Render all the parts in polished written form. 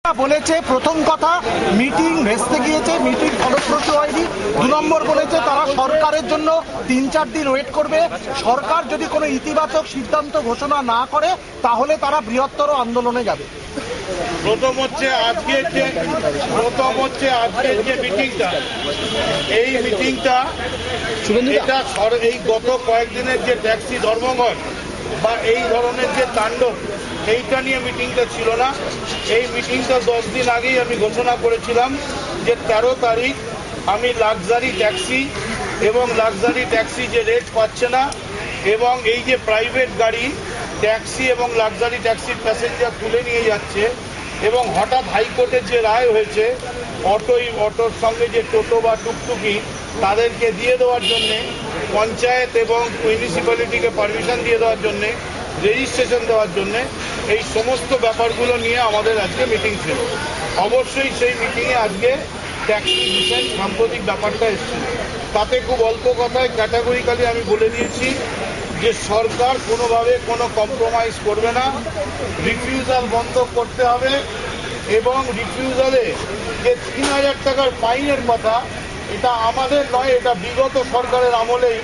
বলেছে প্রথম কথা মিটিং ভেস্তে গিয়েছে, মিটিং ফলপ্রসূ হয়নি। 2 নম্বর বলেছে তারা সরকারের জন্য 3-4 দিন ওয়েট করবে। সরকার যদি কোনো ইতিবাচক সিদ্ধান্ত ঘোষণা না করে তাহলে তারা বৃহত্তর আন্দোলনে যাবে। প্রথম হচ্ছে আজকের যে মিটিংটা, এই মিটিংটা এটা এই গত কয়েকদিনের যে ট্যাক্সি ধর্মঘট বা এই ধরনের যে তাণ্ডব, এইটা নিয়ে মিটিংটা ছিল না। এই মিটিংটা 10 দিন আগেই আমি ঘোষণা করেছিলাম যে 13 তারিখ আমি লাক্সারি ট্যাক্সি এবং লাক্সারি ট্যাক্সি যে রেট পাচ্ছে না এবং এই যে প্রাইভেট গাড়ি ট্যাক্সি এবং লাক্সারি ট্যাক্সির প্যাসেঞ্জার তুলে নিয়ে যাচ্ছে এবং হঠাৎ হাইকোর্টের যে রায় হয়েছে অটোর সঙ্গে যে টোটো বা টুকটুকি তাদেরকে দিয়ে দেওয়ার জন্যে, পঞ্চায়েত এবং মিউনিসিপ্যালিটিকে পারমিশন দিয়ে দেওয়ার জন্যে, রেজিস্ট্রেশন দেওয়ার জন্যে, এই সমস্ত ব্যাপারগুলো নিয়ে আমাদের আজকে মিটিং ছিল। অবশ্যই সেই মিটিংয়ে আজকে ট্যাক্সি মিশন সাম্প্রতিক ব্যাপারটা এসেছিল। তাতে খুব অল্প কথায় ক্যাটাগরিক্যালি আমি বলে দিয়েছি যে সরকার কোনোভাবে কোনো কম্প্রোমাইজ করবে না, রিফিউজাল বন্ধ করতে হবে এবং রিফিউজালে যে 3000 টাকার ফাইনের কথা, এটা আমাদের নয়, এটা বিগত সরকারের আমলেই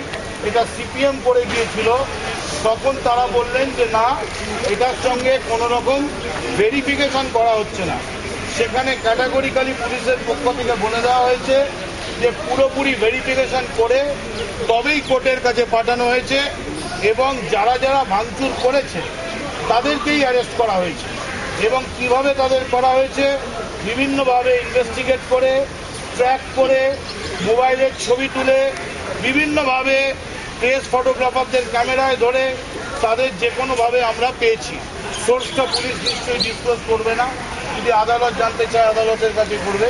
এটা সিপিএম করে গিয়েছিল। তখন তারা বললেন যে না, এটার সঙ্গে কোনো রকম ভেরিফিকেশন করা হচ্ছে না। সেখানে ক্যাটাগরিক্যালি পুলিশের পক্ষ থেকে বলে দেওয়া হয়েছে যে পুরোপুরি ভেরিফিকেশন করে তবেই কোর্টের কাছে পাঠানো হয়েছে এবং যারা যারা ভাঙচুর করেছে তাদেরকেই অ্যারেস্ট করা হয়েছে। এবং কিভাবে তাদের করা হয়েছে, বিভিন্নভাবে ইনভেস্টিগেট করে, ট্র্যাক করে, মোবাইলের ছবি তুলে, বিভিন্নভাবে প্রেস ফটোগ্রাফারদের ক্যামেরায় ধরে তাদের যে কোনোভাবে আমরা পেয়েছি। সোর্সটা পুলিশ নিশ্চয়ই ডিসক্লোজ করবে না, যদি আদালত জানতে চায় আদালতের কাছে করবে।